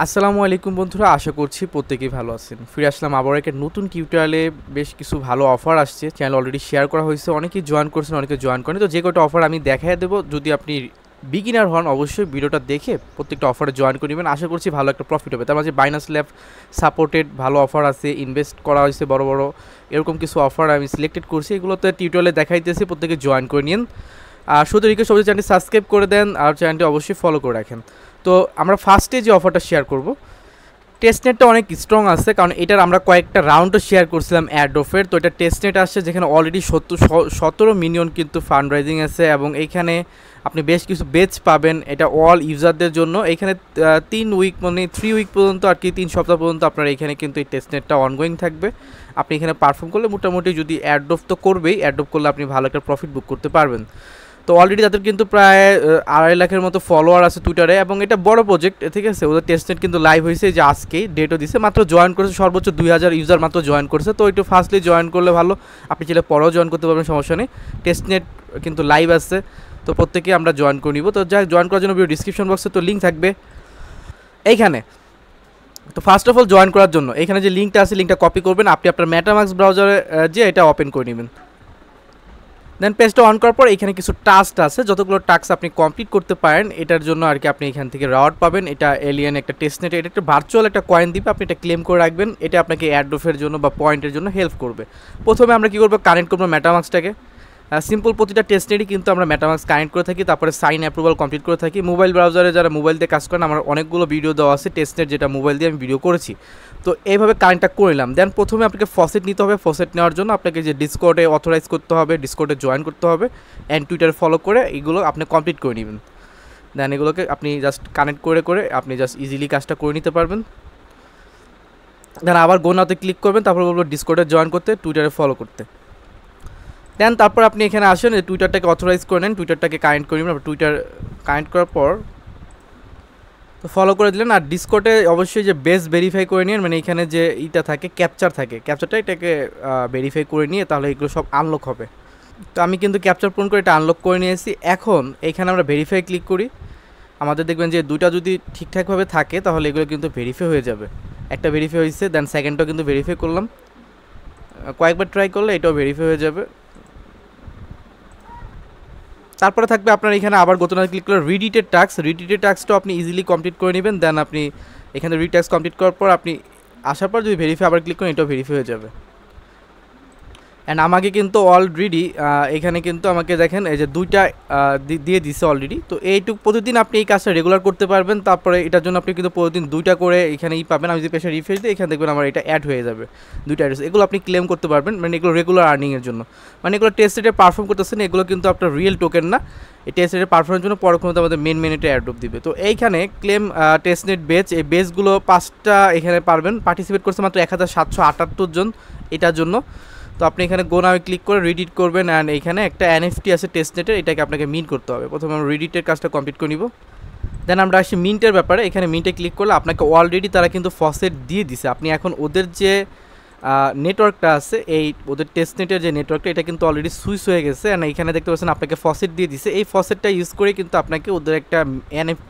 আসসালামু আলাইকুম বন্ধুরা, আশা করছি প্রত্যেকেই ভালো আছেন। ফিরে আসলাম আবার একটা নতুন টিউটোরিয়ালে। বেশ কিছু ভালো অফার আসছে, চ্যানেল অলরেডি শেয়ার করা হয়েছে, অনেকেই জয়েন করছেন, অনেকে জয়েন করেন। তো যে কয়টা অফার আমি দেখাই দেবো, যদি আপনি বিগিনার হন অবশ্যই ভিডিওটা দেখে প্রত্যেকটা অফারে জয়েন করে নেবেন। আশা করছি ভালো একটা প্রফিট হবে। তার মাঝে বাইনান্স ল্যাব সাপোর্টেড ভালো অফার আছে, ইনভেস্ট করা হয়েছে বড় বড়, এরকম কিছু অফার আমি সিলেক্টেড করছি, এগুলোতে টিউটোরিয়ালে দেখাইতেছি, প্রত্যেকে জয়েন করে নিন। আর শুধু রিকোয়েস্ট অবশ্যই চ্যানেলটি সাবস্ক্রাইব করে দেন আর চ্যানেলটি অবশ্যই ফলো করে রাখেন। তো আমরা ফার্স্টে যে অফারটা শেয়ার করব, টেস্টনেটটা অনেক স্ট্রং আছে, কারণ এটার আমরা কয়েকটা রাউন্ডও শেয়ার করছিলাম অ্যাডোফের। তো এটা টেস্টনেট আসছে যেখানে অলরেডি 17 মিলিয়ন কিন্তু ফান্ড রাইজিং আছে, এবং এইখানে আপনি বেশ কিছু বেচ পাবেন। এটা অল ইউজারদের জন্য। এখানে 3 উইক পর্যন্ত আর কি 3 সপ্তাহ পর্যন্ত আপনার এখানে কিন্তু এই টেস্টনেটটা অনগোয়িং থাকবে। আপনি এখানে পারফর্ম করলে মোটামুটি, যদি অ্যাডোফ তো করবেই, অ্যাডোফ করলে আপনি ভালো একটা প্রফিট বুক করতে পারবেন। তো অলরেডি তাদের কিন্তু প্রায় 2.5 লাখের মতো ফলোয়ার আছে টুইটারে, এবং এটা বড় প্রজেক্ট, ঠিক আছে। ওদের টেস্টনেট কিন্তু লাইভ হয়েছে, যে আজকেই ডেটও দিছে, মাত্র জয়েন করেছে সর্বোচ্চ 2000 ইউজার মাত্র জয়েন করেছে। তো একটু ফার্স্টলি জয়েন করলে ভালো, আপনি চাইলে পরেও জয়েন করতে পারবেন, সমস্যা নেই। টেস্টনেট কিন্তু লাইভ আছে, তো প্রত্যেকেই আমরা জয়েন করে নিব। তো যাই জয়েন করার জন্য ভিডিও ডিসক্রিপশন বক্সে তো লিঙ্ক থাকবে এইখানে। তো ফার্স্ট অফ অল জয়েন করার জন্য এখানে যে লিঙ্কটা আছে, লিঙ্কটা কপি করবেন, আপনি আপনার মেটামাক্স ব্রাউজারে যে এটা ওপেন করে নেবেন। দেন পেজটা অন করার পর এখানে কিছু টাস্ক আছে, যতগুলো টাস্ক আপনি কমপ্লিট করতে পারেন এটার জন্য আর কি আপনি এখান থেকে রিওয়ার্ড পাবেন। এটা এলিয়েন একটা টেস্টনেট, এটা একটা ভার্চুয়াল একটা কয়েন দিবে, আপনি এটা ক্লেম করে রাখবেন। এটা আপনাকে অ্যাডোফের জন্য বা পয়েন্টের জন্য হেল্প করবে। প্রথমে আমরা কী করবো, কানেক্ট করবো মেটামাক্সটাকে। সিম্পল প্রতিটা টেস্টনেটই কিন্তু আমরা মেটামাক্স কানেক্ট করে থাকি, তারপরে সাইন অ্যাপ্রুভাল কমপ্লিট করে থাকি। মোবাইল ব্রাউজারে যারা মোবাইল দিয়ে কাজ করেন, আমার অনেকগুলো ভিডিও দেওয়া আছে টেস্টনেট, যেটা মোবাইল দিয়ে আমি ভিডিও করেছি। তো এইভাবে কানেক্টটা করে নিলাম। দেন প্রথমে আপনাকে ফসেট নিতে হবে। ফসেট নেওয়ার জন্য আপনাকে যে ডিসকর্ডে অথরাইজ করতে হবে, ডিসকর্ডে জয়েন করতে হবে, অ্যান্ড টুইটারে ফলো করে এগুলো আপনি কমপ্লিট করে নেবেন। দেন এগুলোকে আপনি জাস্ট কানেক্ট করে করে আপনি জাস্ট ইজিলি কাজটা করে নিতে পারবেন। দেন আবার গো নাওতে ক্লিক করবেন, তারপর বলবো ডিসকর্ডে জয়েন করতে, টুইটারে ফলো করতে। দেন তারপর আপনি এখানে আসেন, টুইটারটাকে অথরাইজ করে নেন, টুইটারটাকে কানেক্ট করে নেবেন। টুইটার কানেক্ট করার পর তো ফলো করে দিলেন। আর ডিসকর্ডে অবশ্যই যে বেস ভেরিফাই করে নিন, মানে এখানে যে ইটা থাকে, ক্যাপচার থাকে, ক্যাপচারটা এটাকে ভেরিফাই করে নিয়ে তাহলে এগুলো সব আনলক হবে। তো আমি কিন্তু ক্যাপচার পূরণ করে এটা আনলক করে নিয়েছি। এখন এখানে আমরা ভেরিফাই ক্লিক করি, আমাদের দেখবেন যে দুইটা যদি ঠিকঠাকভাবে থাকে তাহলে এগুলো কিন্তু ভেরিফাই হয়ে যাবে। একটা ভেরিফাই হয়েছে, দেন সেকেন্ডটাও কিন্তু ভেরিফাই করলাম, কয়েকবার ট্রাই করলে এটাও ভেরিফাই হয়ে যাবে। তারপরে থাকবে আপনার এখানে আবার গোতনায় ক্লিক করে রিডিটেড টাস্ক। রিডিটেড টাস্কটাও আপনি ইজিলি কমপ্লিট করে নেবেন। দেন আপনি এখানে রিটাস্ক কমপ্লিট করার পর আপনি আসার পর যদি ভেরিফাই আবার ক্লিক করেন, এটাও ভেরিফাই হয়ে যাবে। অ্যান্ড আমাকে কিন্তু অলরেডি এখানে কিন্তু আমাকে দেখেন এই যে দুইটা দিয়ে দিছে অলরেডি। তো এইটুকু প্রতিদিন আপনি এই কাজটা রেগুলার করতে পারবেন। তারপরে এটার জন্য আপনি কিন্তু প্রতিদিন দুইটা করে এখানে পাবেন। আমি যদি পেশা রিফ্রেশ দিই, এখানে দেখবেন আমার এটা অ্যাড হয়ে যাবে দুইটা অ্যাড্রেস। এগুলো আপনি ক্লেম করতে পারবেন, মানে এগুলো রেগুলার আর্নিংয়ের জন্য। মানে এগুলো টেস্ট রেটে পারফর্ম করতেছেন, এগুলো কিন্তু আপনার রিয়েল টোকেন না। এই টেস্ট রেটে পারফর্মের জন্য পরক্ষণে আমাদের মেনেটে অ্যাড্রপ দিবে। তো এইখানে ক্লেম টেস্টনেট বেচ, এই বেচগুলো 5টা এখানে পারবেন। পার্টিসিপেট করছে মাত্র 1778 জন এটার জন্য। তো আপনি এখানে গো নাও ক্লিক করে রিডিট করবেন, অ্যান্ড এখানে একটা এনএফটি আছে টেস্টনেটের, এটাকে আপনাকে মিন্ট করতে হবে। প্রথমে আমরা রিডিটের কাজটা কমপ্লিট করে নিব। দেন আমরা আসি মিন্টের ব্যাপারে। এখানে মিন্টে ক্লিক করলে আপনাকে অলরেডি তারা কিন্তু ফসেট দিয়ে দিছে। আপনি এখন ওদের যে নেটওয়ার্কটা আছে, এই ওদের টেস্টনেটের যে নেটওয়ার্কটা, এটা কিন্তু অলরেডি সুইচ হয়ে গেছে। অ্যান্ড এখানে দেখতে পাচ্ছেন আপনাকে ফসেট দিয়ে দিছে। এই ফসেটটা ইউজ করে কিন্তু আপনাকে ওদের একটা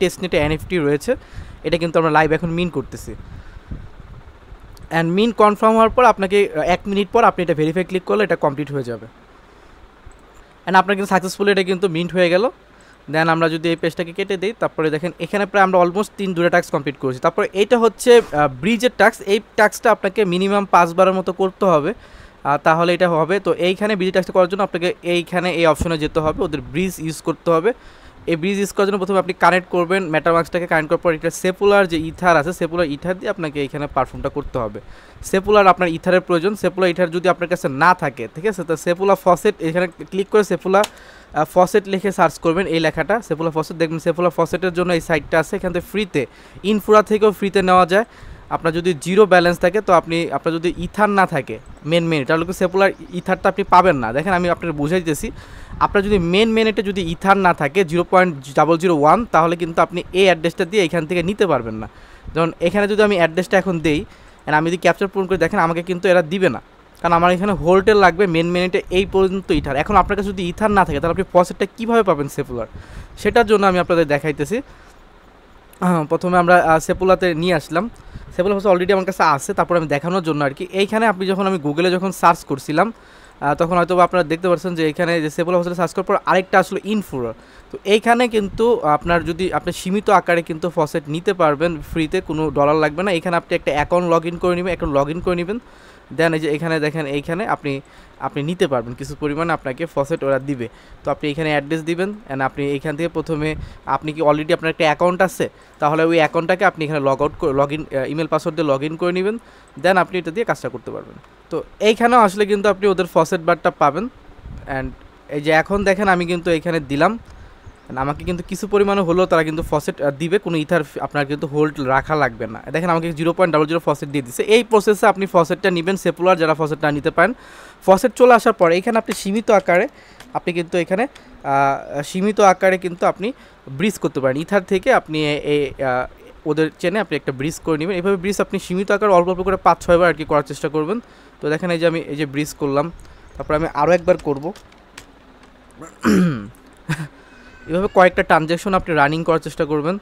টেস্টনেটে এনএফটি রয়েছে, এটা কিন্তু আমরা লাইভ এখন মিন করতেছি। অ্যান্ড মিন কনফার্ম হওয়ার পর আপনাকে 1 মিনিট পর আপনি এটা ভেরিফাই ক্লিক করলে এটা কমপ্লিট হয়ে যাবে। অ্যান্ড আপনার কিন্তু সাকসেসফুলি এটা কিন্তু মিন্ট হয়ে গেল। দেন আমরা যদি এই পেজটাকে কেটে দিই, তারপরে দেখেন এখানে প্রায় আমরা অলমোস্ট 3 টাস্ক কমপ্লিট করেছি। তারপরে এইটা হচ্ছে ব্রিজের টাস্ক। এই টাস্কটা আপনাকে মিনিমাম 5 বারের মতো করতে হবে, তাহলে এটা হবে। তো এইখানে ব্রিজ টাস্কটা করার জন্য আপনাকে এইখানে এই অপশনে যেতে হবে, ওদের ব্রিজ ইউজ করতে হবে। এই ব্রিজ ইউজ করার জন্য প্রথমে আপনি কানেক্ট করবেন মেটামাক্সটাকে। কানেক্ট করার পর এটা সেপুলার যে ইথার আছে, সেপুলার ইথার দিয়ে আপনাকে এইখানে পারফর্মটা করতে হবে। সেপুলার আপনার ইথারের প্রয়োজন। সেপুলার ইথার যদি আপনার কাছে না থাকে, ঠিক আছে, তো সেপুলার ফসেট এখানে ক্লিক করে সেপুলার ফসেট লিখে সার্চ করবেন, এই লেখাটা সেপুলার ফসেট দেখবেন। সেপুলার ফসেটের জন্য এই সাইটটা আছে, এখান থেকে ফ্রিতে, ইনফুরা থেকেও ফ্রিতে নেওয়া যায়। আপনার যদি জিরো ব্যালেন্স থাকে, তো আপনার যদি ইথার না থাকে মেন তাহলে কিন্তু সেপুলার ইথারটা আপনি পাবেন না। দেখেন আমি আপনাকে বুঝাই দিতেছি, আপনার যদি মেনেটে যদি ইথার না থাকে 0.001, তাহলে কিন্তু আপনি এই অ্যাড্রেসটা দিয়ে এখান থেকে নিতে পারবেন না। যেমন এখানে যদি আমি অ্যাড্রেসটা এখন দেই, আমি যদি ক্যাপচার পূরণ করে দেখেন, আমাকে কিন্তু এরা দিবে না, কারণ আমার এখানে হোল্ডের লাগবে মেনেটে এই পর্যন্ত ইথার। এখন আপনার কাছে যদি ইথার না থাকে, তাহলে আপনি ফসেটটা কীভাবে পাবেন সেপুলার, সেটার জন্য আমি আপনাদের দেখাইতেছি। প্রথমে আমরা সেপুলাতে নিয়ে আসলাম। সেপুলা হচ্ছে অলরেডি আমার কাছে আছে, তারপর আমি দেখানোর জন্য আর কি। এইখানে আপনি যখন আমি গুগলে যখন সার্চ করছিলাম তখন হয়তো আপনারা দেখতে পাচ্ছেন যে এখানে যে সেপুলা হোস্টেলে সার্চ করার পর আরেকটা আসলে ইনফুরা। তো এইখানে কিন্তু আপনার যদি আপনি সীমিত আকারে কিন্তু ফসেট নিতে পারবেন ফ্রিতে, কোনো ডলার লাগবে না। এখানে আপনি একটা অ্যাকাউন্ট লগ ইন করে নেবেন, অ্যাকাউন্ট লগ ইন করে নেবেন, দেন এই যে এখানে দেখেন এইখানে আপনি আপনি নিতে পারবেন কিছু পরিমাণে আপনাকে ফসেট ওরা দিবে। তো আপনি এখানে অ্যাড্রেস দিবেন অ্যান্ড আপনি এইখান থেকে প্রথমে আপনি কি অলরেডি আপনার একটা অ্যাকাউন্ট আছে, তাহলে ওই অ্যাকাউন্টটাকে আপনি এখানে লগ ইন ইমেল পাসওয়ার্ড দিয়ে লগ ইন করে নেবেন, দেন আপনি এটা দিয়ে কাজটা করতে পারবেন। তো এইখানেও আসলে কিন্তু আপনি ওদের ফসেট বারটা পাবেন। অ্যান্ড এই যে এখন দেখেন আমি কিন্তু এখানে দিলাম, আমাকে কিন্তু কিছু পরিমাণে হলেও তারা কিন্তু ফসেট দিবে, কোনো ইথার আপনার কিন্তু হোল্ড রাখা লাগবে না। দেখেন আমাকে 0.00 ফসেট দিয়ে দিচ্ছে। এই প্রসেসে আপনি ফসেটটা নেবেন সেপুলার, যারা ফসেট না নিতে পারেন। ফসেট চলে আসার পরে এখানে আপনি সীমিত আকারে আপনি কিন্তু এখানে সীমিত আকারে কিন্তু আপনি ব্রিজ করতে পারেন ইথার থেকে। আপনি ওদের চেনে আপনি একটা ব্রিজ করে নেবেন। এইভাবে ব্রিজ আপনি সীমিত আকারে অল্প অল্প করে 5-6 বার আর কি করার চেষ্টা করবেন। তো দেখেন এই যে আমি এই যে ব্রিজ করলাম, তারপর আমি আরও একবার করব। এভাবে কয়েকটা ট্রানজ্যাকশন আপনি রানিং করার চেষ্টা করবেন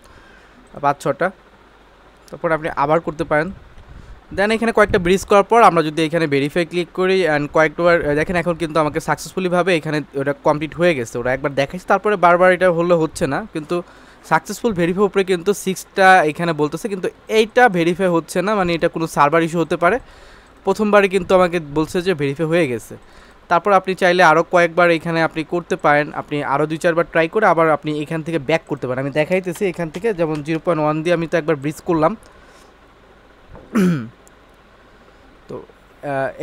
5-6টা, তারপর আপনি আবার করতে পারেন। দেন এখানে কয়েকটা ব্রিজ করার পর আমরা যদি এখানে ভেরিফাই ক্লিক করি অ্যান্ড কয়েকবার দেখেন এখন কিন্তু আমাকে সাকসেসফুলিভাবে এখানে ওটা কমপ্লিট হয়ে গেছে। ওরা একবার দেখাইছে, তারপরে বারবার এটা হলে হচ্ছে না, কিন্তু সাকসেসফুল ভেরিফাই উপরে কিন্তু 6টা এখানে বলতেছে, কিন্তু এইটা ভেরিফাই হচ্ছে না, মানে এটা কোনো সার্ভার ইস্যু হতে পারে। প্রথমবারই কিন্তু আমাকে বলছে যে ভেরিফাই হয়ে গেছে। তারপর আপনি চাইলে আরও কয়েকবার এখানে আপনি করতে পারেন, আপনি আরও 2-4 বার ট্রাই করে আবার আপনি এখান থেকে ব্যাক করতে পারেন। আমি দেখাইতেছি এখান থেকে, যেমন 0.1 দিয়ে আমি তো একবার ব্রিজ করলাম। তো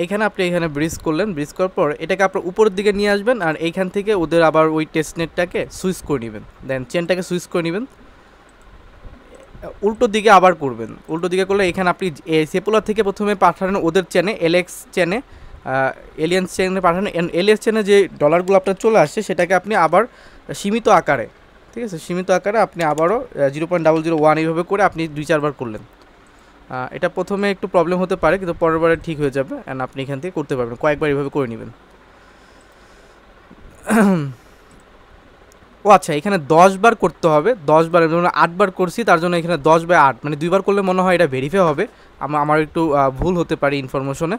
এইখানে আপনি এখানে ব্রিজ করলেন, ব্রিজ করার পর এটাকে আপনার উপরের দিকে নিয়ে আসবেন, আর এইখান থেকে ওদের আবার ওই টেস্টনেটটাকে সুইচ করে নেবেন, দেন চেনটাকে সুইচ করে নেবেন, উল্টো দিকে আবার করবেন। উল্টো দিকে করলে এখানে আপনি সেপুলার থেকে প্রথমে পাঠানো ওদের চেনে এলএক্স চেনে এলিয়েন্স চেনে পাঠানো, এলিয়েন্স চেনে যে ডলারগুলো আপনার চলে আসছে সেটাকে আপনি আবার সীমিত আকারে, ঠিক আছে, সীমিত আকারে আপনি আবারও 0.001 এইভাবে করে আপনি 2-4 বার করলেন। এটা প্রথমে একটু প্রবলেম হতে পারে, কিন্তু পরের বারে ঠিক হয়ে যাবে অ্যান্ড আপনি এখান থেকে করতে পারবেন, কয়েকবার এইভাবে করে নেবেন। ও আচ্ছা, এখানে 10 বার করতে হবে, 10 বার, যেমন 8 বার করছি তার জন্য এখানে 10/8 মানে 2 বার করলে মনে হয় এটা ভেরিফাই হবে। আমার একটু ভুল হতে পারে ইনফরমেশনে,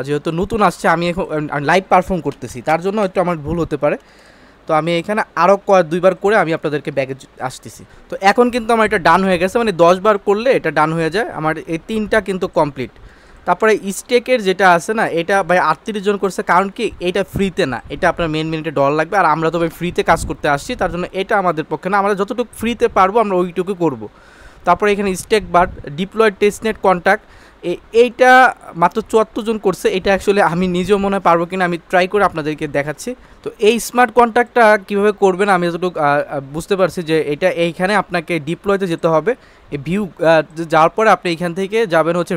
যেহেতু নতুন আসছে আমি এখন লাইভ পারফর্ম করতেছি, তার জন্য একটু আমার ভুল হতে পারে। তো আমি এখানে আরও 2 বার করে আমি আপনাদেরকে ব্যাগে আসতেছি। তো এখন কিন্তু আমার এটা ডান হয়ে গেছে, মানে 10 বার করলে এটা ডান হয়ে যায়। আমার এই 3টা কিন্তু কমপ্লিট। তারপরে স্টেকের যেটা আছে না, এটা ভাই 38 জন করছে, কারণ কি এটা ফ্রিতে না, এটা আপনার মেন মিনিটে ডলার লাগবে, আর আমরা তো ভাই ফ্রিতে কাজ করতে আসছি, তার জন্য এটা আমাদের পক্ষে না, আমরা যতটুকু ফ্রিতে পারবো আমরা ওইটুকু করব। তারপরে এখানে stake but deployed testnet contact, এইটা মাত্র 74 জন করছে। এটা অ্যাকচুয়ালি আমি নিজেও মনে হয় পারবো কিনা, আমি ট্রাই করে আপনাদেরকে দেখাচ্ছি। তো এই স্মার্ট কন্ট্যাক্টটা কীভাবে করবেন আমি যতটুকু বুঝতে পারছি যে এটা এইখানে আপনাকে ডিপ্লয়তে যেতে হবে। এই ভিউ যাওয়ার পরে আপনি এইখান থেকে যাবেন হচ্ছে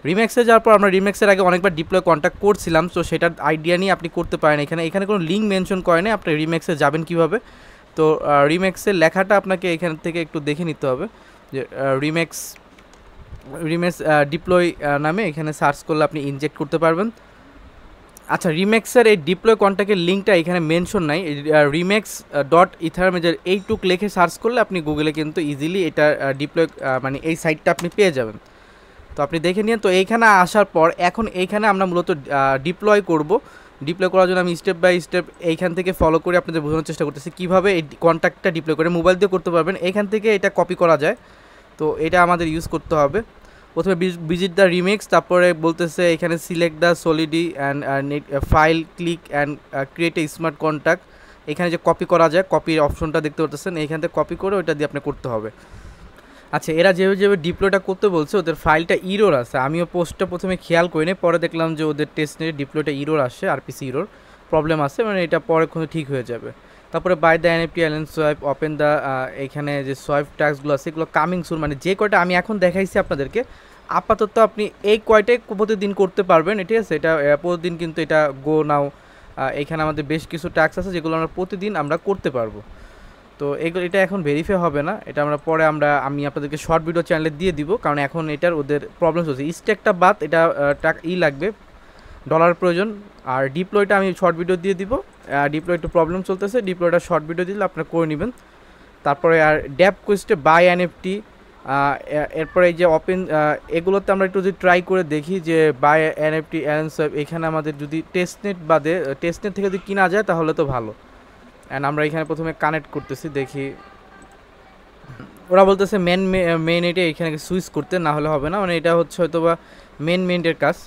রিম্যাক্সে যাওয়ার পর আমরা রিম্যাক্সের আগে অনেকবার ডিপ্লয় কন্ট্যাক্ট করছিলাম, তো সেটার আইডিয়া নিয়ে আপনি করতে পারেন। এখানে কোনো লিঙ্ক মেনশন করে না, আপনি রিম্যাক্সে যাবেন কীভাবে। তো রিম্যাক্সের লেখাটা আপনাকে এখান থেকে একটু দেখে নিতে হবে, যে রিম্যাক্স ডিপ্লয় নামে এখানে সার্চ করলে আপনি ইনজেক্ট করতে পারবেন। আচ্ছা, রিম্যাক্সের এই ডিপ্লয় কন্ট্যাক্টের লিঙ্কটা এখানে মেনশন নাই, remix.ethereum এইটুক লিখে সার্চ করলে আপনি গুগলে কিন্তু ইজিলি এটা ডিপ্লয় মানে এই সাইটটা আপনি পেয়ে যাবেন। তো আপনি দেখে নিন। তো এইখানে আসার পর এখন এইখানে আমরা মূলত ডিপ্লয় করব। ডিপ্লয় করার জন্য আমি স্টেপ বাই স্টেপ এইখান থেকে ফলো করে আপনাদের বোঝানোর চেষ্টা করতেছি কীভাবে এই কন্ট্যাক্টটা ডিপ্লয় করে মোবাইল দিয়ে করতে পারবেন। এইখান থেকে এটা কপি করা যায়, তো এটা আমাদের ইউজ করতে হবে। প্রথমে ভিজিট দ্য রিমিক্স, তারপরে বলতেছে এখানে select the solidi and file click and create a smart contact. এখানে যে কপি করা যায়, কপির অপশনটা দেখতে পাচ্ছেন, এইখান থেকে কপি করে ওইটা দিয়ে আপনি করতে হবে। আচ্ছা, এরা যেভাবে ডিপ্লয়টা করতে বলছে ওদের ফাইলটা ইরোর আছে, আমিও পোস্টটা প্রথমে খেয়াল করিনি, পরে দেখলাম যে ওদের টেস্ট নিয়ে ডিপ্লয়টা ইরোর আসে, আরপিসি ইরোর প্রবলেম আছে, মানে এটা পরে কোনো ঠিক হয়ে যাবে। তারপরে বাই দ্য এনএফটি অ্যালেন্স সোয়াইপ ওপেন দ্য, এখানে যে সোয়াইপ ট্যাক্সগুলো আছে এগুলো কামিং সুন, মানে যে কয়টা আমি এখন দেখাইছি আপনাদেরকে আপাতত আপনি এই কয়টাই প্রতিদিন করতে পারবেন, ঠিক আছে। এটা প্রতিদিন কিন্তু এটা গো নাও, এখানে আমাদের বেশ কিছু ট্যাক্স আছে যেগুলো আমরা প্রতিদিন আমরা করতে পারবো। তো এটা এখন ভেরিফাই হবে না, এটা আমরা পরে আমি আপনাদেরকে শর্ট ভিডিও চ্যানেলে দিয়ে দিব, কারণ এখন এটার ওদের প্রবলেম হচ্ছে। স্টেকটা বাদ, এটা লাগবে, ডলার প্রয়োজন। আর ডিপ্লয়টা আমি শর্ট ভিডিও দিয়ে দিব, ডিপ্লয় একটু প্রবলেম চলতেছে, ডিপ্লয়টা শর্ট ভিডিও দিলে আপনারা করে নেবেন। তারপরে আর ড্যাপ কোয়েস্টে বাই এনএফটি, এরপরে এই যে ওপেন এগুলোতে আমরা একটু যদি ট্রাই করে দেখি যে বাই এনএফটি অ্যান্সার, এখানে আমাদের যদি টেস্টনেট বাদে টেস্টনেট থেকে যদি কিনা যায় তাহলে তো ভালো। অ্যান্ড আমরা এখানে প্রথমে কানেক্ট করতেছি, দেখি ওরা বলতেছে মেন নেটে এখানে সুইচ করতে, না হলে হবে না, মানে এটা হচ্ছে হয়তো বা মেনের কাজ।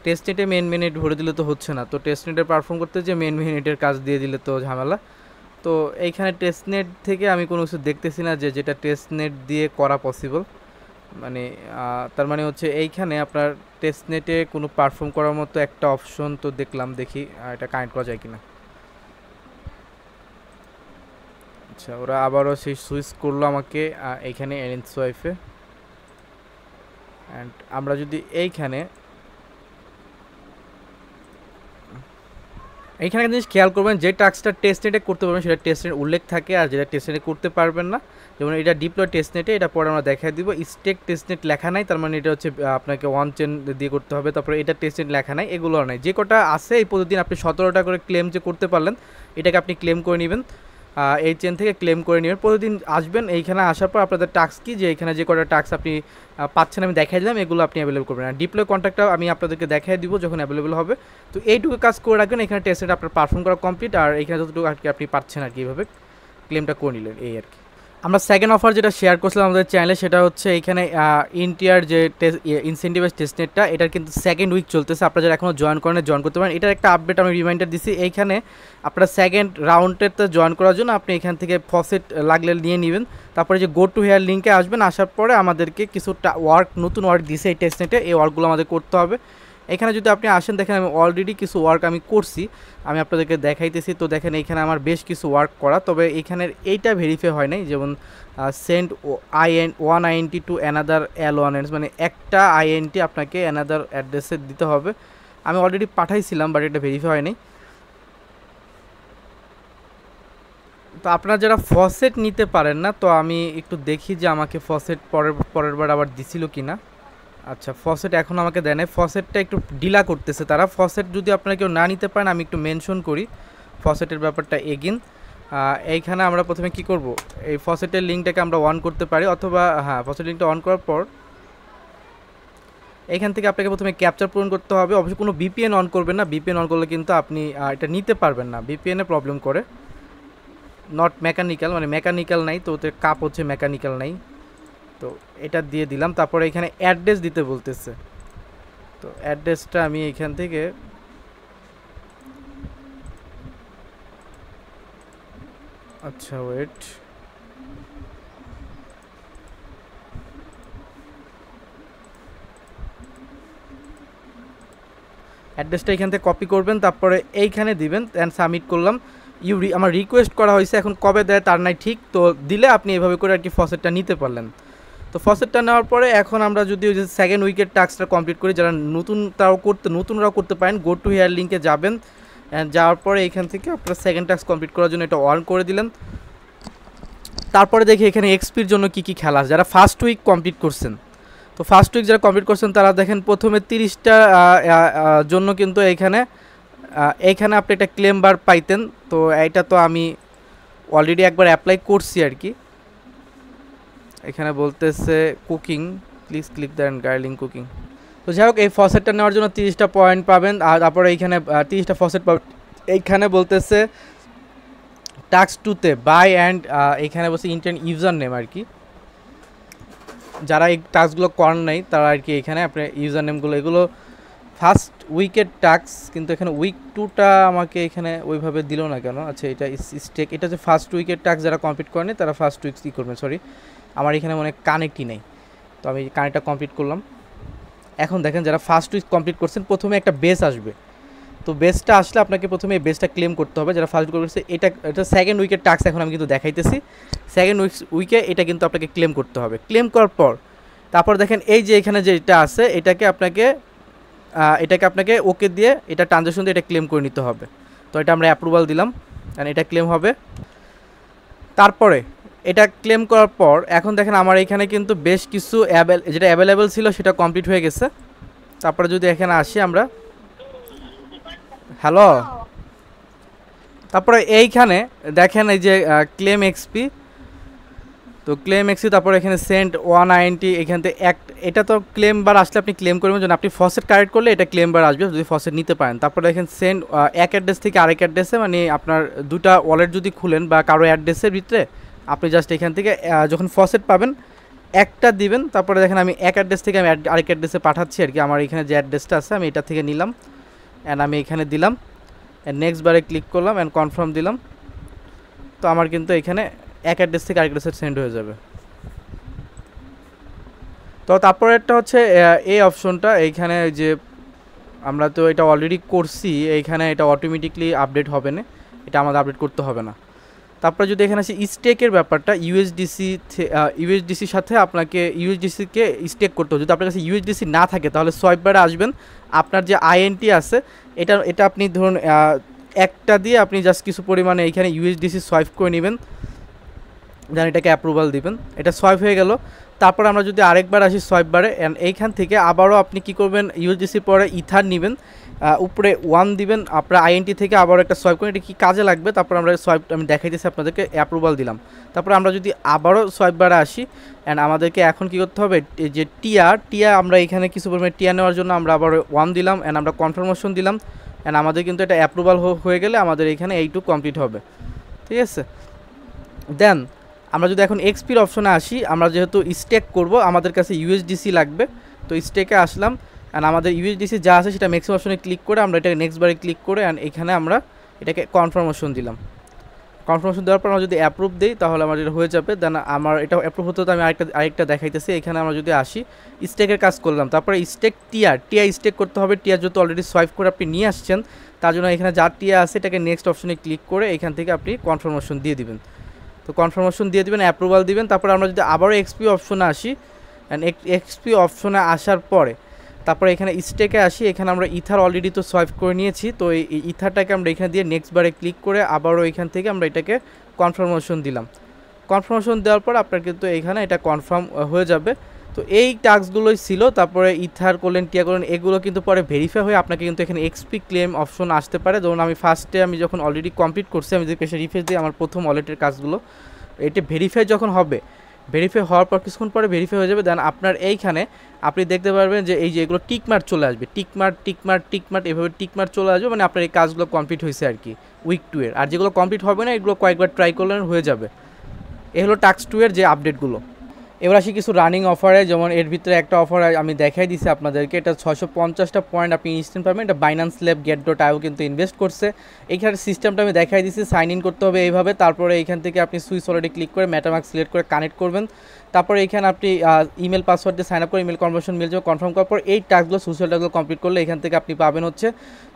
টেস্টনেটে মেন নেট ভরে দিলে তো হচ্ছে না, তো টেস্টনেটের পারফর্ম করতে যে মেন নেটের কাজ দিয়ে দিলে তো ঝামেলা। তো এইখানে টেস্টনেট থেকে আমি কোনো কিছু দেখতেছি না যে যেটা টেস্টনেট দিয়ে করা পসিবল, মানে তার মানে হচ্ছে এইখানে আপনার টেস্টনেটে কোনো পারফর্ম করার মতো একটা অপশন তো দেখলাম, দেখি এটা কানেক্ট করা যায় কিনা। আচ্ছা, ওরা আবারও সেই সুইচ করলো আমাকে এইখানে এরেঞ্জ ওয়াইফে। অ্যান্ড আমরা যদি এইখানে এইখানে জিনিস খেয়াল করবেন, যে টাস্কটা টেস্টনেটে করতে পারবেন সেটা টেস্টনেট উল্লেখ থাকে, আর যেটা টেস্টনেটে করতে পারবেন না, যেমন এটা ডিপ্লয় টেস্টনেটে, এটা পরে আমরা দেখাই দিব। স্টেক টেস্টনেট লেখা নাই, তার মানে এটা হচ্ছে আপনাকে ওয়ান চেন দিয়ে করতে হবে। তারপরে এটা টেস্টনেট লেখা নাই, এগুলো নাই। যে কটা আছে এই প্রতিদিন আপনি 17টা করে ক্লেম যে করতে পারলেন, এটাকে আপনি ক্লেম করে নেবেন, এই চেন থেকে ক্লেম করে নেবেন। প্রতিদিন আসবেন, এইখানে আসার পর আপনাদের টাস্ক কি, যে এখানে যে কটা টাস্ক আপনি পাচ্ছেন আমি দেখাই দিলাম, এগুলো আপনি অ্যাভেলেবল করবেন। আর ডিপ্লয় কন্ট্যাক্টটা আমি আপনাদেরকে দেখাই দিব যখন অ্যাভেলেবল হবে। তো এইটুকু কাজ করে রাখবেন, এখানে টেস্টেড আপনার পারফর্ম করা কমপ্লিট, আর এখানে যতটুকু আর কি আপনি পাচ্ছেন আর কি এইভাবে ক্লেমটা করে নিলেন, এই আর কি। আমরা সেকেন্ড অফার যেটা শেয়ার করছিলাম আমাদের চ্যানেলে, সেটা হচ্ছে এইখানে ইন্টিয়ার যে ইনসেন্টিভাইজ টেস্টনেটটা, এটার কিন্তু সেকেন্ড উইক চলতেছে। আপনারা যারা এখনও জয়েন করেন জয়েন করতে পারেন। এটার একটা আপডেট আমি রিমাইন্ডার দিচ্ছি, এইখানে আপনারা সেকেন্ড রাউন্ডেতে জয়েন করার জন্য আপনি এখান থেকে ফসেট লাগলে নিয়ে নেবেন। তারপরে যে গো টু হেয়ার লিঙ্কে আসবেন, আসার পরে আমাদেরকে কিছুটা নতুন ওয়ার্ক দিছে এই টেস্টনেটে, এই ওয়ার্কগুলো আমাদের করতে হবে। এখানে যদি আপনি আসেন, দেখেন আমি অলরেডি কিছু ওয়ার্ক আমি করছি, আমি আপনাদেরকে দেখাইতেছি। তো দেখেন এখানে আমার বেশ কিছু ওয়ার্ক করা, তবে এখানের এইটা ভেরিফাই হয় নাই, যেমন send one int to another L1 মানে একটা আইএনটি আপনাকে অ্যানাদার অ্যাড্রেসে দিতে হবে। আমি অলরেডি পাঠাইছিলাম, বাট এটা ভেরিফাই হয়নি। তো আপনারা যারা ফসেট নিতে পারেন না, তো আমি একটু দেখি যে আমাকে ফসেট পরের বার আবার দিছিল কিনা। আচ্ছা, ফসেট এখন আমাকে দেয় নাই, ফসেটটা একটু ডিলা করতেছে তারা। ফসেট যদি আপনারা কেউ না নিতে পারেন, আমি একটু মেনশন করি ফসেটের ব্যাপারটা এগেইন। এইখানে আমরা প্রথমে কি করব, এই ফসেটের লিঙ্কটাকে আমরা অন করতে পারি, অথবা হ্যাঁ, ফসেট লিঙ্কটা অন করার পর এইখান থেকে আপনাকে প্রথমে ক্যাপচার পূরণ করতে হবে। অবশ্যই কোনো ভিপিএন অন করবেন না, ভিপিএন অন করলে কিন্তু আপনি এটা নিতে পারবেন না, ভিপিএনে প্রবলেম করে। নট মেকানিক্যাল, মানে মেকানিক্যাল নাই, তো ওতে কাপ হচ্ছে মেকানিক্যাল নাই। তো এটা দিয়ে দিলাম। তারপরে এখানে অ্যাড্রেস দিতে বলতেছে, তো অ্যাড্রেসটা আমি এখান থেকে আচ্ছা ওয়েট, অ্যাড্রেসটা এখান থেকে কপি করবেন, তারপরে এইখানে দিবেন অ্যান্ড সাবমিট করলাম। আমার রিকোয়েস্ট করা হয়েছে, এখন কবে দেয় তার নাই ঠিক, তো দিলে আপনি এভাবে করে আর কি ফসেটটা নিতে পারলেন। তো ফসেটটা নেওয়ার পরে এখন আমরা যদি ওই যে সেকেন্ড উইকের টাস্কটা কমপ্লিট করি, যারা নতুনরাও করতে পারেন, গো টু হেয়ার লিঙ্কে যাবেন, যাওয়ার পরে এখান থেকে আপনার সেকেন্ড টাস্ক কমপ্লিট করার জন্য এটা অন করে দিলেন। তারপরে দেখি এখানে এক্সপির জন্য কি কি খেলা আছে, যারা ফার্স্ট উইক কমপ্লিট করছেন। তো ফার্স্ট উইক যারা কমপ্লিট করছেন তারা দেখেন প্রথমে 30টা জন্য কিন্তু এইখানে আপনি একটা ক্লেম বার পাইতেন। তো এইটা তো আমি অলরেডি একবার অ্যাপ্লাই করছি আর কি। এখানে বলতেছে cooking, please click the girling cooking. তো যাই হোক, এই ফসেটটা নেওয়ার জন্য 30টা পয়েন্ট পাবেন, আর তারপরে এইখানে 30টা ফসেট পাবেন। এইখানে বলতেছে টাস্ক 2তে বাই অ্যান্ড এইখানে বলছে ইন্টারন ইউজার নেম আর কি। যারা এই টাস্কগুলো করেন নাই তারা আর কি এখানে আপনার ইউজার নেমগুলো, এগুলো ফার্স্ট উইকের টাস্ক, কিন্তু এখানে উইক 2টা আমাকে এখানে ওইভাবে দিল না কেন। আচ্ছা, এটা স্টেক, এটা যে ফার্স্ট উইকের টাস্ক যারা কমপ্লিট করেনি তারা ফার্স্ট উইক কী করবেন, সরি আমার এখানে মনে কানেক্টই নেই, তো আমি কানেক্টটা কমপ্লিট করলাম। এখন দেখেন যারা ফার্স্ট উইক কমপ্লিট করছেন, প্রথমে একটা বেস আসবে, তো বেসটা আসলে আপনাকে প্রথমে এই বেসটা ক্লেম করতে হবে। যারা ফার্স্ট উইক করছে, এটা সেকেন্ড উইকের টাস্ক এখন আমি কিন্তু দেখাইতেছি। সেকেন্ড উইকে এটা কিন্তু আপনাকে ক্লেম করতে হবে। ক্লেম করার পর তারপর দেখেন এই যে এখানে যে এটা আছে, এটাকে আপনাকে ওকে দিয়ে এটা ট্রানজাকশন দিয়ে এটা ক্লেম করে নিতে হবে। তো এটা আমরা অ্যাপ্রুভাল দিলাম, কারণ এটা ক্লেম হবে। তারপরে এটা ক্লেম করার পর এখন দেখেন আমার এখানে কিন্তু বেশ কিছু যেটা অ্যাভেলেবেল ছিল সেটা কমপ্লিট হয়ে গেছে। তারপরে যদি এখানে আসি আমরা, হ্যালো, তারপরে এইখানে দেখেন এই যে ক্লেম এক্সপি, তো ক্লেম এক্সি, তারপর এখানে সেন্ড 190, এখান থেকে এটা তো ক্লেম বার আসলে আপনি ক্লেম করবেন, যেন আপনি ফসেট কারেক্ট করলে এটা ক্লেম বার আসবে যদি ফসেট নিতে পারেন। তারপরে এখানে সেন্ড এক অ্যাড্রেস থেকে আরেক অ্যাড্রেসে, মানে আপনার দুটা ওয়ালেট যদি খুলেন বা কারো অ্যাড্রেসের ভিতরে, আপনি জাস্ট এখান থেকে যখন ফসেট পাবেন একটা দিবেন। তারপরে দেখেন আমি এক অ্যাড্রেস থেকে আমি আরেক অ্যাড্রেসে পাঠাচ্ছি আর কি। আমার এখানে যে অ্যাড্রেসটা আছে আমি এটা থেকে নিলাম অ্যান্ড আমি এখানে দিলাম অ্যান্ড নেক্সট বারে ক্লিক করলাম অ্যান্ড কনফার্ম দিলাম। তো আমার কিন্তু এখানে এক অ্যাড্রেস থেকে আরেক অ্যাড্রেসে সেন্ড হয়ে যাবে। তো তারপরে একটা হচ্ছে এই অপশনটা, এইখানে যে আমরা তো এটা অলরেডি করছি, এইখানে এটা অটোমেটিকলি আপডেট হবে না, এটা আমাদের আপডেট করতে হবে না। তারপরে যদি এখানে আছে স্টেকের ব্যাপারটা, ইউএসডিসির সাথে আপনাকে ইউএসডিসিকে স্টেক করতে হবে। যদি আপনার কাছে ইউএসডিসি না থাকে তাহলে সোয়াইপবারে আসবেন, আপনার যে আইএনটি আছে এটা আপনি ধরুন একটা দিয়ে আপনি জাস্ট কিছু পরিমাণে এইখানে ইউএসডিসি সোয়াইপ করে নেবেন, দেন এটাকে অ্যাপ্রুভাল দিবেন, এটা সোয়াইপ হয়ে গেল। তারপর আমরা যদি আরেকবার আসি সোয়াইপবারে, অ্যান্ড এইখান থেকে আবারও আপনি কি করবেন, ইউএসডিসির পরে ইথার নেবেন, উপরে 1 দিবেন, আপনার আইএনটি থেকে আবারও একটা সোয়াইপ করেন, এটা কি কাজে লাগবে। তারপর আমরা সোয়াইপ আমি দেখাইতেছি আপনাদেরকে, অ্যাপ্রুভাল দিলাম। তারপর আমরা যদি আবারও সোয়াইপবারে আসি, অ্যান্ড আমাদেরকে এখন কি করতে হবে, যে টিয়া আমরা এখানে কিছু পরিমাণে টিয়া নেওয়ার জন্য আমরা আবার 1 দিলাম অ্যান্ড আমরা কনফার্মেশন দিলাম, অ্যান্ড আমাদের কিন্তু এটা অ্যাপ্রুভাল হয়ে গেলে আমাদের এখানে এইটুকু কমপ্লিট হবে, ঠিক আছে। দেন আমরা যদি এখন এক্সপির অপশনে আসি, আমরা যেহেতু স্টেক করব আমাদের কাছে ইউএসডিসি লাগবে, তো স্টেকে আসলাম অ্যান্ড আমাদের ইউএসডিসি যা আছে সেটা ম্যাক্সিমাম অপশনে ক্লিক করে আমরা এটাকে নেক্সট বারে ক্লিক করে অ্যান্ড এখানে আমরা এটাকে কনফার্মেশন দিলাম। কনফার্মেশন দেওয়ার পর আমরা যদি অ্যাপ্রুভ দিই তাহলে আমার এটা হয়ে যাবে। দেন আমার এটা অ্যাপ্রুভ হতে তো আমি আরেকটা দেখাইতেছি। এখানে আমরা যদি আসি স্টেকের কাজ করলাম, তারপরে স্টেক টিয়া স্টেক করতে হবে। টিয়া যেহেতু অলরেডি সোয়াইপ করে আপনি নিয়ে আসছেন, তার জন্য এখানে যা টিয়া আছে এটাকে নেক্সট অপশনে ক্লিক করে এখান থেকে আপনি কনফার্মেশন দিয়ে দিবেন। তো কনফার্মেশন দিয়ে দিবেন, অ্যাপ্রুভাল দিবেন। তারপর আমরা যদি আবারও এক্সপি অপশনে আসি, অ্যান্ড এক্সপি অপশনে আসার পরে তারপরে এখানে স্টেকে আসি, এখানে আমরা ইথার অলরেডি তো সোয়াইপ করে নিয়েছি, তো এই ইথারটাকে আমরা এখানে দিয়ে নেক্সট বারে ক্লিক করে আবারও এখান থেকে আমরা এটাকে কনফার্মেশন দিলাম। কনফার্মেশন দেওয়ার পর আপনার কিন্তু এখানে এটা কনফার্ম হয়ে যাবে। তো এই টাস্কগুলোই ছিল। তারপরে ইথার করলেন, টিয়া করলেন, এগুলো কিন্তু পরে ভেরিফাই হয়ে আপনাকে কিন্তু এখানে এক্সপি ক্লেম অপশন আসতে পারে। ধরুন আমি ফার্স্টে আমি যখন অলরেডি কমপ্লিট করছি, আমি যদি পেশে রিফ্রেশ দিই আমার প্রথম ওয়ালেটের কাজগুলো, এটা ভেরিফাই যখন হবে, ভেরিফাই হওয়ার পর কিছুক্ষণ পরে ভেরিফাই হয়ে যাবে। দেন আপনার এইখানে আপনি দেখতে পারবেন যে এই যে এগুলো টিকমার্ক চলে আসবে, টিকমার্ক এভাবে টিকমার্ক চলে আসবে, মানে আপনার এই কাজগুলো কমপ্লিট হয়েছে আর কি উইক 2 এর। আর যেগুলো কমপ্লিট হবে না এগুলো কয়েকবার ট্রাই করলে হয়ে যাবে। এই হলো টাস্ক 2 এর যে আপডেটগুলো। এবার আসি কিছু রানিং অফারে, যেমন এর ভিতরে একটা অফার আমি দেখাই দিছি আপনাদেরকে, এটা 650টা পয়েন্ট আপনি ইনস্ট্যান্ট পাবেন। এটা বাইন্যান্স ল্যাব get.io কিন্তু ইনভেস্ট করছে। এইখানে সিস্টেমটা আমি দেখাই দিছি, সাইন ইন করতে হবে এইভাবে। তারপরে এইখান থেকে আপনি সুইচ ওয়ালেটে ক্লিক করে মেটামাস্ক সিলেক্ট করে কানেক্ট করবেন। তারপরে এখানে আপনি ইমেল পাসওয়ার্ড দিয়ে সাইন আপ করে ইমেল কনভার্সন মেল যাবে, কনফার্ম করার পর এই টাস্কগুলো সোশ্যাল টাস্কগুলো কমপ্লিট করলে এখান থেকে আপনি পাবেন হচ্ছে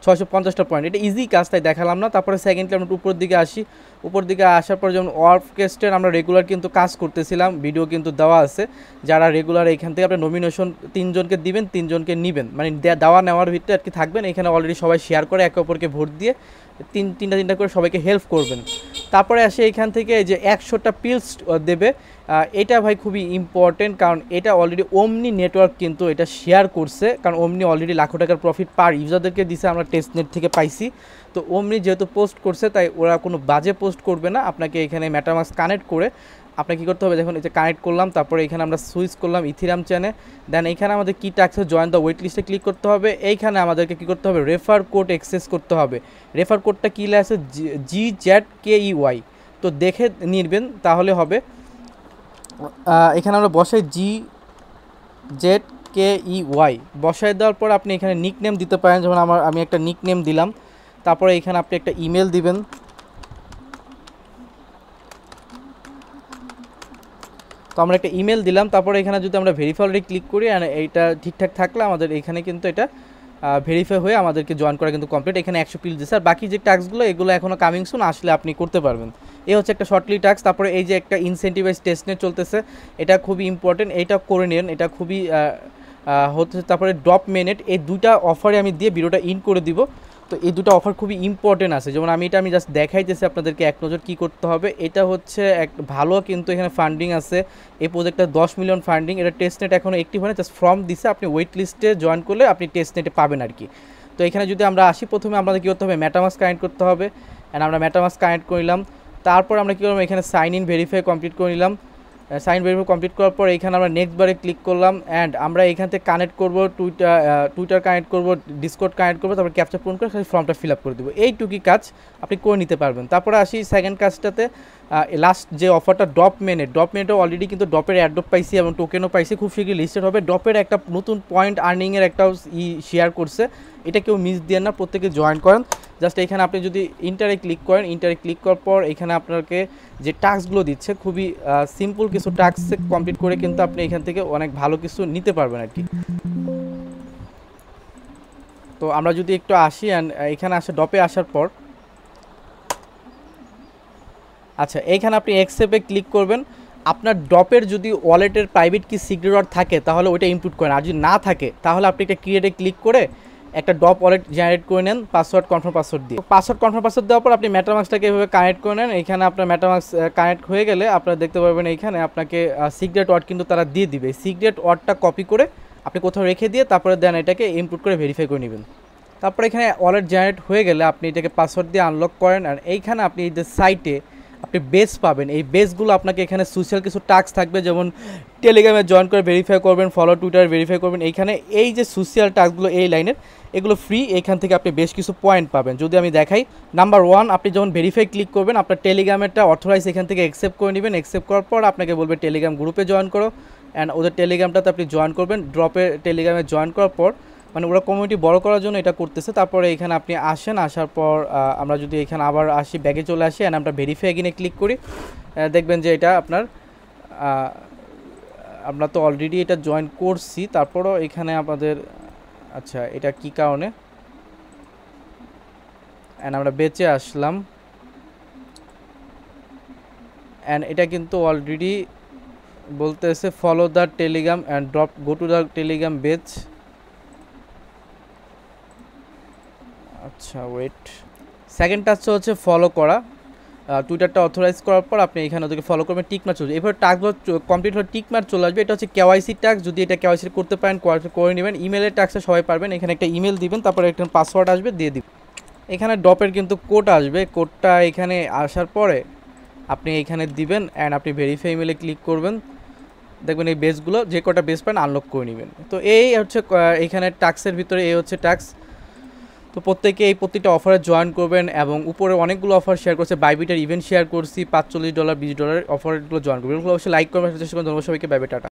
650টা পয়েন্ট। এটা ইজি কাজ, তাই দেখালাম না। তারপরে সেকেন্ডলি আমরা উপর দিকে আসি, উপর দিকে আসার পর যেমন অর্কেস্ট্রের আমরা রেগুলার কিন্তু কাজ করতেছিলাম, ভিডিও কিন্তু দেওয়া আছে। যারা রেগুলার এখান থেকে আপনি নমিনেশন 3 জনকে দিবেন, 3 জনকে নেবেন, মানে দেওয়া নেওয়ার ভিতরে আর কি থাকবেন। এখানে অলরেডি সবাই শেয়ার করে একে অপরকে ভোট দিয়ে তিনটা করে সবাইকে হেল্প করবেন। তারপরে আসে এখান থেকে যে 100টা পিলস দেবে, এটা ভাই খুবই ইম্পর্টেন্ট, কারণ এটা অলরেডি ওমনি নেটওয়ার্ক কিন্তু এটা শেয়ার করছে, কারণ ওমনি অলরেডি লাখো টাকার প্রফিট পার ইউজারদেরকে দিছে, আমরা টেস্টনেট থেকে পাইছি। তো ওমনি যেহেতু পোস্ট করছে তাই ওরা কোনো বাজে পোস্ট করবে না। আপনাকে এখানে মেটামাস্ক কানেক্ট করে আপনাকে কী করতে হবে, দেখুন এটা কানেক্ট করলাম, তারপরে এখানে আমরা সুইচ করলাম ইথিরাম চেনে। দেন এখানে আমাদের কী টাস্ক জয়েন দ্য ওয়েট লিস্টে ক্লিক করতে হবে। এইখানে আমাদেরকে কী করতে হবে, রেফার কোড অ্যাক্সেস করতে হবে। রেফার কোডটা কী আছে, GZKEY, তো দেখে নিবেন তাহলে হবে। এখানে আমরা বসাই GZKEY, বসাই দেওয়ার পর আপনি এখানে নিক নেম দিতে পারেন, যেমন আমি একটা নিক নেম দিলাম। তারপরে এখানে আপনি একটা ইমেল দিবেন। তো আমরা একটা ইমেল দিলাম। তারপরে এখানে যদি আমরা ভেরিফাই ক্লিক করি, আর এইটা ঠিকঠাক থাকলে আমাদের এখানে কিন্তু এটা ভেরিফাই হয়ে আমাদেরকে জয়েন করা কিন্তু কমপ্লিট। এখানে 100 পিল দিচ্ছে। আর বাকি যে টাস্কগুলো এগুলো এখনও কামিং সুন, আসলে আপনি করতে পারবেন। এই হচ্ছে একটা শর্টলি টাস্ক। তারপরে এই যে একটা ইনসেন্টিভাইজ টেস্টনেট চলতেছে, এটা খুবই ইম্পর্টেন্ট, এইটা করে নিন, এটা খুবই হচ্ছে। তারপরে ড্রপ মেনেট, এই দুটা অফারে আমি দিয়ে ভিডিওটা ইন করে দিব। তো এই দুটো অফার খুবই ইম্পর্টেন্ট আছে, যেমন আমি জাস্ট দেখাইতেছি আপনাদেরকে এক নজর কী করতে হবে। এটা হচ্ছে এক ভালো কিন্তু এখানে ফান্ডিং আছে, এই প্রজেক্টটা 10 মিলিয়ন ফান্ডিং। এটা টেস্টনেট এখনও অ্যাক্টিভ হয় না, জাস্ট ফর্ম দিছে, আপনি ওয়েট লিস্টে জয়েন করলে আপনি টেস্টনেটে পাবেন আর কি। তো এখানে যদি আমরা আসি, প্রথমে আমাদের কী করতে হবে, মেটামাস্ক কানেক্ট করতে হবে, অ্যান্ড আমরা মেটামাস্ক কানেক্ট করলাম। তারপর আমরা কী করলাম, এখানে সাইন ইন ভেরিফাই কমপ্লিট করে নিলাম। সাইন ভেরিফাই কমপ্লিট করার পর এখানে আমরা নেক্সট বারে ক্লিক করলাম অ্যান্ড আমরা এখান থেকে কানেক্ট করব, টুইটার কানেক্ট করব, ডিসকর্ড কানেক্ট করবো, তারপর ক্যাপচা পূরণ করে খালি ফর্মটা ফিল আপ করে দেবো। এইটুকুই কাজ আপনি করে নিতে পারবেন। তারপরে আসি সেকেন্ড কাজটাতে, লাস্ট যে অফারটা ড্রপ মেনেটাও অলরেডি কিন্তু ড্রপের অ্যাড্রপ পাইছি এবং টোকেনও পাইছি, খুব শীঘ্রই লিস্টেড হবে। ড্রপের একটা নতুন পয়েন্ট আর্নিংয়ের একটা শেয়ার করছে, এটা কেউ মিস দিয়ে না, প্রত্যেকে জয়েন করেন। জাস্ট এখানে আপনি যদি ইন্টারে ক্লিক করেন, ইন্টারে ক্লিক করার পর এখানে আপনাকে যে টাস্কগুলো দিচ্ছে খুবই সিম্পল কিছু টাস্ক কমপ্লিট করে কিন্তু আপনি এখান থেকে অনেক ভালো কিছু নিতে পারবেন আর কি। তো আমরা যদি একটু আসি অ্যান্ড এখানে আসে ড্রপে আসার পর, আচ্ছা এইখানে আপনি অ্যাকসেপ্টে ক্লিক করবেন। আপনার ড্রপের যদি ওয়ালেটের প্রাইভেট কি সিক্রেট ওয়ার্ড থাকে তাহলে ওইটা ইনপুট করেন, আর যদি না থাকে তাহলে আপনি একটা ক্রিয়েটে ক্লিক করে একটা ড্রপ ওয়ালেট জেনারেট করে নেন পাসওয়ার্ড কনফার্ম পাসওয়ার্ড দিয়ে। পাসওয়ার্ড কনফার্ম পাসওয়ার্ড দেওয়ার পর আপনি মেটামাস্কটাকে এভাবে কানেক্ট করে নেন। এখানে আপনার মেটামাস্ক কানেক্ট হয়ে গেলে আপনারা দেখতে পারবেন এইখানে আপনাকে সিক্রেট ওয়ার্ড কিন্তু তারা দিয়ে দিবে। সিক্রেট ওয়ার্ডটা কপি করে আপনি কোথাও রেখে দিয়ে তারপরে দেন এটাকে ইনপুট করে ভেরিফাই করে নেবেন। তারপরে এখানে ওয়ালেট জেনারেট হয়ে গেলে আপনি এটাকে পাসওয়ার্ড দিয়ে আনলক করেন। আর এইখানে আপনি এই যে সাইটে আপনি বেস পাবেন, এই বেসগুলো আপনাকে এখানে সোশ্যাল কিছু টাস্ক থাকবে, যেমন টেলিগ্রামে জয়েন করে ভেরিফাই করবেন, ফলো টুইটার ভেরিফাই করবেন। এইখানে এই যে সোশ্যাল টাস্কগুলো এই লাইনের এগুলো ফ্রি, এখান থেকে আপনি বেশ কিছু পয়েন্ট পাবেন। যদি আমি দেখাই, নাম্বার 1, আপনি যখন ভেরিফাই ক্লিক করবেন আপনার টেলিগ্রামেরটা অথরাইজ এখান থেকে অ্যাকসেপ্ট করে নেবেন। অ্যাকসেপ্ট করার পর আপনাকে বলবে টেলিগ্রাম গ্রুপে জয়েন করো, অ্যান্ড ওদের টেলিগ্রামটাতে আপনি জয়েন করবেন। ড্রপে টেলিগ্রামে জয়েন করার পর মানে ওরা কমিউনিটি বড় করার জন্য এটা করতেছে। তারপরে এখানে আপনি আসেন, আসার পর আমরা যদি এখানে আবার আসি, ব্যাগে চলে আসি অ্যান্ড আমরা ভেরিফাই এগিনে ক্লিক করি, দেখবেন যে এটা আপনার আমরা তো অলরেডি এটা জয়েন করছি। তারপরও এখানে আমাদের আচ্ছা এটা কি কারণে, অ্যান্ড আমরা বেঁচে আসলাম অ্যান্ড এটা কিন্তু অলরেডি বলতেছে follow the Telegram and drop go to the Telegram batch. আচ্ছা ওয়েট, সেকেন্ড টাস্ক হচ্ছে ফলো করা। টুইটারটা অথরাইজ করার পর আপনি এখানে ওদেরকে ফলো করবেন, টিকমার্ক চলে এভাবে টাস্কগুলো কমপ্লিট হলে টিকমার্ক চলে আসবে। এটা হচ্ছে কেওয়াইসি টাস্ক, যদি এটা কেওয়াইসি করতে পারেন করে নেবেন। ইমেলের টাস্কটা সবাই পারবেন, এখানে একটা ইমেল দিবেন, তারপরে একটা পাসওয়ার্ড আসবে দিয়ে দিবেন। এখানে ড্রপের কিন্তু কোড আসবে, কোডটা এখানে আসার পরে আপনি এখানে দিবেন অ্যান্ড আপনি ভেরিফাই ইমেলে ক্লিক করবেন, দেখবেন এই বেসগুলো যে কটা বেস পান আনলক করে নেবেন। তো এই হচ্ছে এখানে টাস্কের ভিতরে এই হচ্ছে টাস্ক। তো প্রত্যেকে এই প্রতিটা অফারে জয়েন করবেন এবং উপরে অনেকগুলো অফার শেয়ার করছে, বাইবিটার ইভেন্ট শেয়ার করছি $45 $20 অফারগুলো জয়েন করবেন। অবশ্যই লাইক করবেন, চেষ্টা করবেন। ধন্যবাদ সবাইকে, বাই বাই, টাটা।